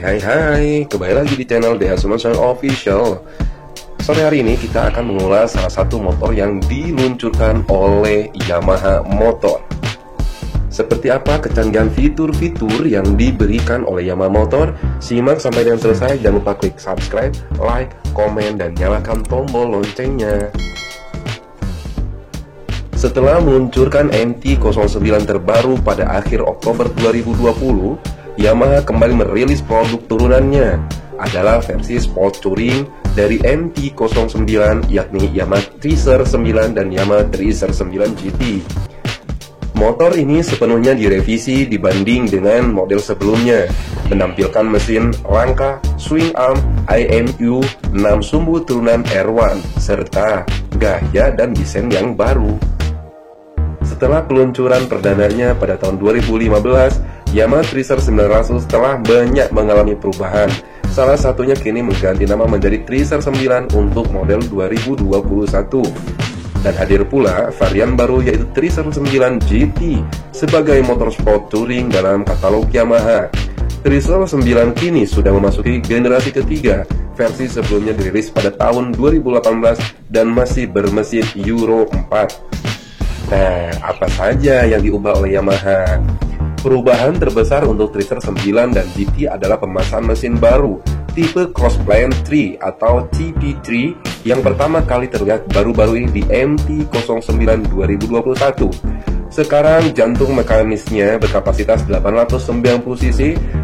Hai, kembali lagi di channel DH Sumasan Official. Sore hari ini kita akan mengulas salah satu motor yang diluncurkan oleh Yamaha Motor. Seperti apa kecanggihan fitur-fitur yang diberikan oleh Yamaha Motor? Simak sampai dengan selesai, jangan lupa klik subscribe, like, komen, dan nyalakan tombol loncengnya. Setelah meluncurkan MT-09 terbaru pada akhir Oktober 2020, Yamaha kembali merilis produk turunannya, adalah versi Sport Touring dari MT-09, yakni Yamaha Tracer 9 dan Yamaha Tracer 9 GT. Motor ini sepenuhnya direvisi dibanding dengan model sebelumnya, menampilkan mesin rangka swing arm IMU 6 sumbu turunan R1, serta gaya dan desain yang baru. Setelah peluncuran perdananya pada tahun 2015, Yamaha Tracer 900 telah banyak mengalami perubahan. Salah satunya kini mengganti nama menjadi Tracer 9 untuk model 2021. Dan hadir pula varian baru yaitu Tracer 9 GT sebagai motor sport touring dalam katalog Yamaha. Tracer 9 kini sudah memasuki generasi ketiga. Versi sebelumnya dirilis pada tahun 2018 dan masih bermesin Euro 4. Nah, apa saja yang diubah oleh Yamaha? Perubahan terbesar untuk Tracer 9 dan GT adalah pemasangan mesin baru tipe Crossplane 3 atau TP3 yang pertama kali terlihat baru-baru ini di MT-09 2021. Sekarang jantung mekanisnya berkapasitas 890 cc,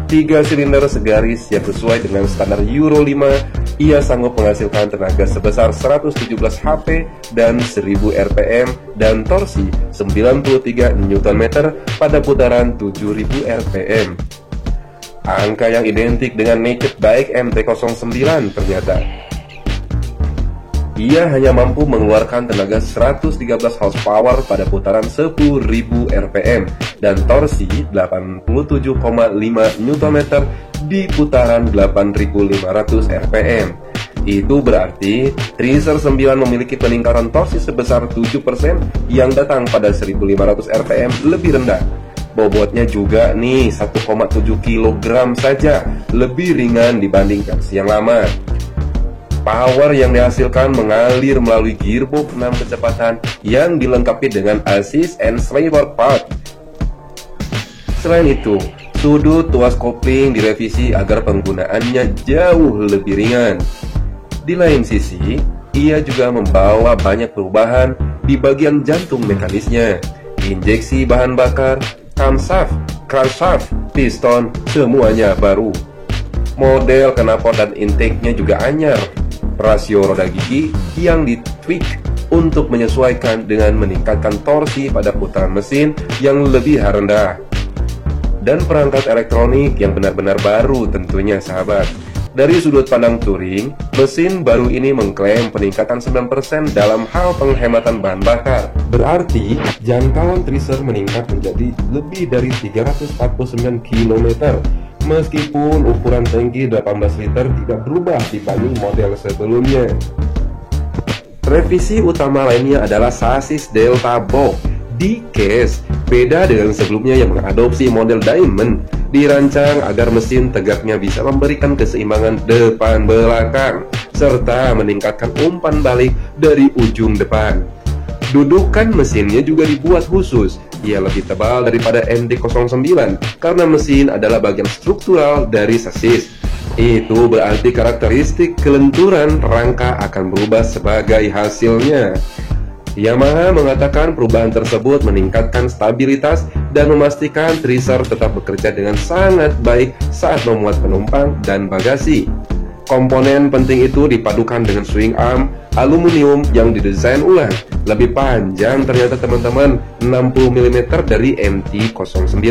3 silinder segaris yang sesuai dengan standar Euro 5. Ia sanggup menghasilkan tenaga sebesar 117 HP dan 1000 RPM dan torsi 93 Nm pada putaran 7000 RPM. Angka yang identik dengan naked bike MT-09 ternyata. Ia hanya mampu mengeluarkan tenaga 113 horsepower pada putaran 10.000 RPM dan torsi 87,5 Nm di putaran 8.500 RPM. Itu berarti Tracer 9 memiliki peningkatan torsi sebesar 7% yang datang pada 1.500 RPM lebih rendah. Bobotnya juga nih 1,7 kg saja, lebih ringan dibanding versi yang lama. Power yang dihasilkan mengalir melalui gearbox 6 kecepatan yang dilengkapi dengan assist and sliver part. Selain itu, sudut tuas kopling direvisi agar penggunaannya jauh lebih ringan. Di lain sisi, ia juga membawa banyak perubahan di bagian jantung mekanisnya, injeksi bahan bakar, camshaft, crankshaft, piston, semuanya baru. Model knalpot dan intake-nya juga anyar. Rasio roda gigi yang ditweak untuk menyesuaikan dengan meningkatkan torsi pada putaran mesin yang lebih rendah. Dan perangkat elektronik yang benar-benar baru tentunya sahabat. Dari sudut pandang touring, mesin baru ini mengklaim peningkatan 9% dalam hal penghematan bahan bakar. Berarti, jangkauan Tracer meningkat menjadi lebih dari 349 km. Meskipun ukuran tangki 18 liter tidak berubah dibanding model sebelumnya. Revisi utama lainnya adalah sasis Delta Box di case. Beda dengan sebelumnya yang mengadopsi model Diamond, dirancang agar mesin tegaknya bisa memberikan keseimbangan depan belakang serta meningkatkan umpan balik dari ujung depan. Dudukan mesinnya juga dibuat khusus. Ia lebih tebal daripada MT-09 karena mesin adalah bagian struktural dari sasis. Itu berarti karakteristik kelenturan rangka akan berubah sebagai hasilnya. Yamaha mengatakan perubahan tersebut meningkatkan stabilitas dan memastikan Tracer tetap bekerja dengan sangat baik saat memuat penumpang dan bagasi. Komponen penting itu dipadukan dengan swing arm aluminium yang didesain ulang. Lebih panjang ternyata teman-teman, 60 mm dari MT-09.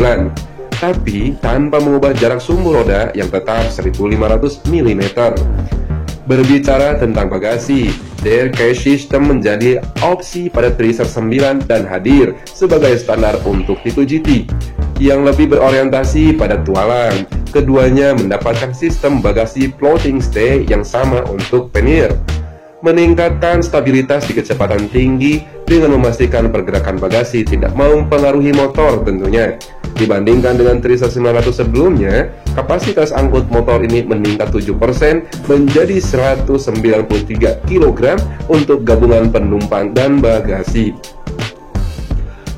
Tapi tanpa mengubah jarak sumbu roda yang tetap 1500 mm. Berbicara tentang bagasi, Dare Cash System menjadi opsi pada Tracer 9 dan hadir sebagai standar untuk tipe GT yang lebih berorientasi pada tualang. Keduanya mendapatkan sistem bagasi floating stay yang sama untuk pannier. meningkatkan stabilitas di kecepatan tinggi dengan memastikan pergerakan bagasi tidak mempengaruhi motor tentunya. Dibandingkan dengan Tracer 900 sebelumnya, kapasitas angkut motor ini meningkat 7% menjadi 193 kg untuk gabungan penumpang dan bagasi.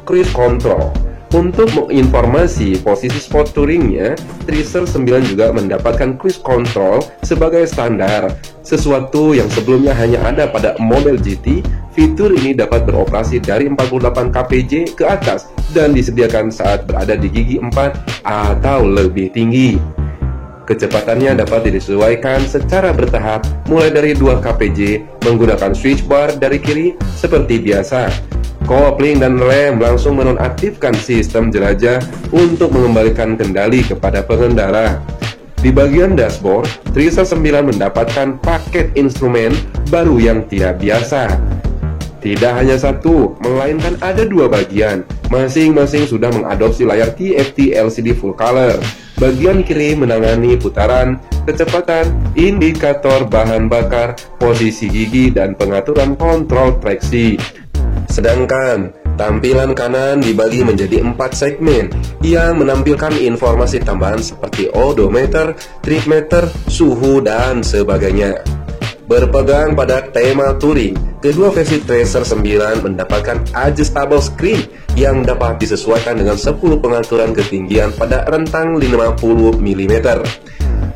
Cruise Control. Untuk menginformasi posisi sport touringnya, Tracer 9 juga mendapatkan cruise control sebagai standar. Sesuatu yang sebelumnya hanya ada pada model GT, fitur ini dapat beroperasi dari 48 kpj ke atas dan disediakan saat berada di gigi 4 atau lebih tinggi. Kecepatannya dapat disesuaikan secara bertahap mulai dari 2 kpj menggunakan switch bar dari kiri seperti biasa. Kopling dan rem langsung menonaktifkan sistem jelajah untuk mengembalikan kendali kepada pengendara. Di bagian dashboard, Tracer 9 mendapatkan paket instrumen baru yang tidak biasa. Tidak hanya satu, melainkan ada 2 bagian. Masing-masing sudah mengadopsi layar TFT LCD full color. Bagian kiri menangani putaran, kecepatan, indikator bahan bakar, posisi gigi, dan pengaturan kontrol traksi. Sedangkan tampilan kanan dibagi menjadi 4 segmen yang menampilkan informasi tambahan seperti odometer, trip meter, suhu, dan sebagainya. Berpegang pada tema touring, kedua versi Tracer 9 mendapatkan adjustable screen yang dapat disesuaikan dengan 10 pengaturan ketinggian pada rentang 50 mm.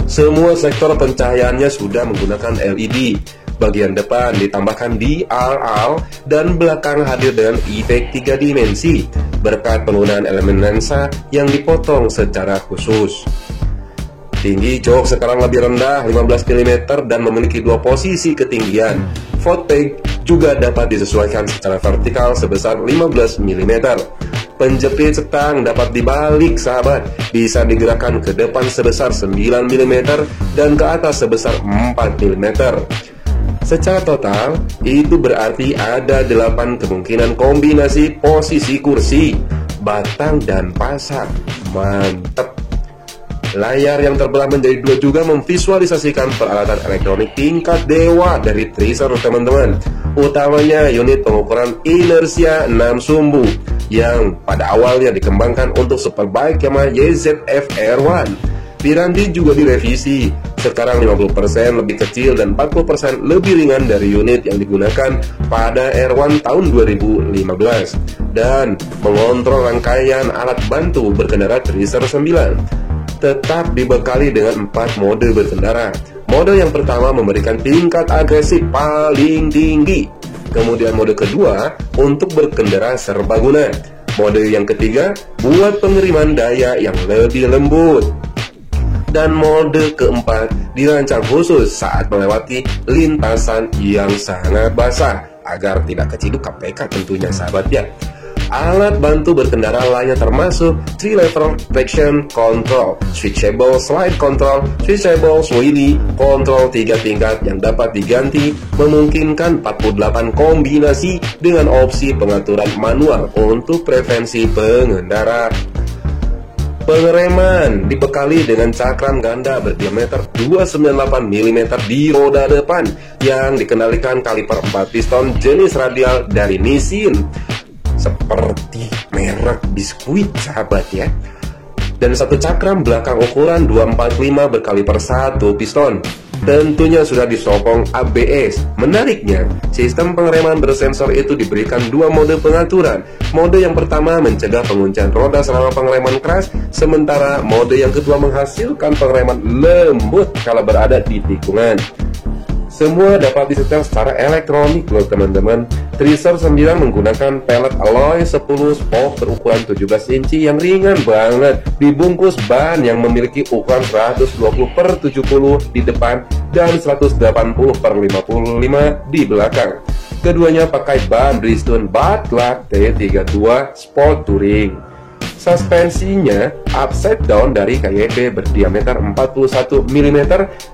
Semua sektor pencahayaannya sudah menggunakan LED. Bagian depan ditambahkan DRL dan belakang hadir dengan efek 3 dimensi berkat penggunaan elemen lensa yang dipotong secara khusus. Tinggi jok sekarang lebih rendah 15 mm dan memiliki 2 posisi ketinggian. Foot peg juga dapat disesuaikan secara vertikal sebesar 15 mm. Penjepit setang dapat dibalik sahabat, bisa digerakkan ke depan sebesar 9 mm dan ke atas sebesar 4 mm. Secara total, itu berarti ada 8 kemungkinan kombinasi posisi kursi, batang, dan pasak. Mantap! Layar yang terbelah menjadi 2 juga memvisualisasikan peralatan elektronik tingkat dewa dari Tracer teman-teman. Utamanya unit pengukuran inersia 6 sumbu yang pada awalnya dikembangkan untuk superbike Yamaha YZF R1. Piranti juga direvisi, sekarang 50% lebih kecil dan 40% lebih ringan dari unit yang digunakan pada R1 tahun 2015, dan mengontrol rangkaian alat bantu berkendara Tracer 9. Tetap dibekali dengan 4 mode berkendara. Mode yang pertama memberikan tingkat agresif paling tinggi, kemudian mode kedua untuk berkendara serbaguna, mode yang ketiga buat pengiriman daya yang lebih lembut, dan mode keempat dirancang khusus saat melewati lintasan yang sangat basah agar tidak keciduk KPK tentunya sahabat ya. Alat bantu berkendara lainnya termasuk 3-level traction control, switchable slide control, switchable wheelie control 3 tingkat yang dapat diganti, memungkinkan 48 kombinasi dengan opsi pengaturan manual untuk prevensi pengendara. Pengereman dibekali dengan cakram ganda berdiameter 298 mm di roda depan yang dikendalikan kaliper 4 piston jenis radial dari Nissin, seperti merek biskuit sahabat ya. Dan satu cakram belakang ukuran 245 berkaliper 1 piston. Tentunya sudah disokong ABS. Menariknya, sistem pengereman bersensor itu diberikan 2 mode pengaturan. Mode yang pertama mencegah penguncian roda selama pengereman keras, sementara mode yang kedua menghasilkan pengereman lembut kala berada di tikungan. Semua dapat disetel secara elektronik loh teman-teman. Tracer 9 menggunakan pellet alloy 10 spoke berukuran 17 inci yang ringan banget, dibungkus ban yang memiliki ukuran 120/70 di depan dan 180/55 di belakang. Keduanya pakai ban Bridgestone Badlak T32 Sport Touring. Suspensinya upside down dari KYB berdiameter 41 mm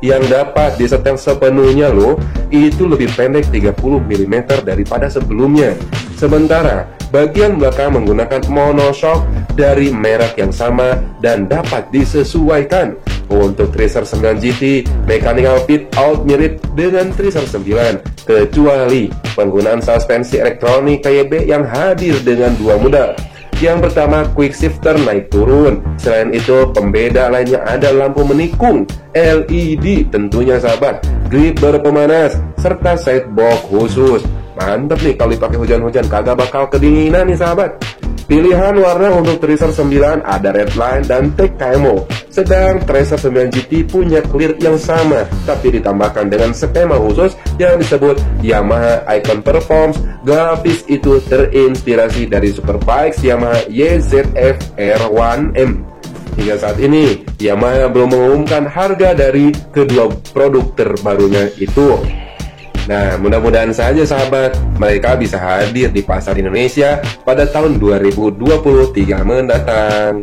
yang dapat disetel sepenuhnya loh. Itu lebih pendek 30 mm daripada sebelumnya. Sementara bagian belakang menggunakan monoshock dari merek yang sama dan dapat disesuaikan. Untuk Tracer 9 GT, mechanical fit out mirip dengan Tracer 9, kecuali penggunaan suspensi elektronik KYB yang hadir dengan dua modal. Yang pertama, quick shifter naik turun. Selain itu, pembeda lainnya ada lampu menikung LED tentunya sahabat, grip berpemanas, serta sidebox khusus. Mantep nih, kalau dipakai hujan-hujan kagak bakal kedinginan nih sahabat. Pilihan warna untuk Tracer 9 ada red line dan tag camo. Sedang Tracer 9 GT punya clear yang sama, tapi ditambahkan dengan skema khusus yang disebut Yamaha Icon Performance. Grafis itu terinspirasi dari Superbikes Yamaha YZF R1M. Hingga saat ini, Yamaha belum mengumumkan harga dari kedua produk terbarunya itu. Nah, mudah-mudahan saja sahabat, mereka bisa hadir di pasar Indonesia pada tahun 2023 mendatang.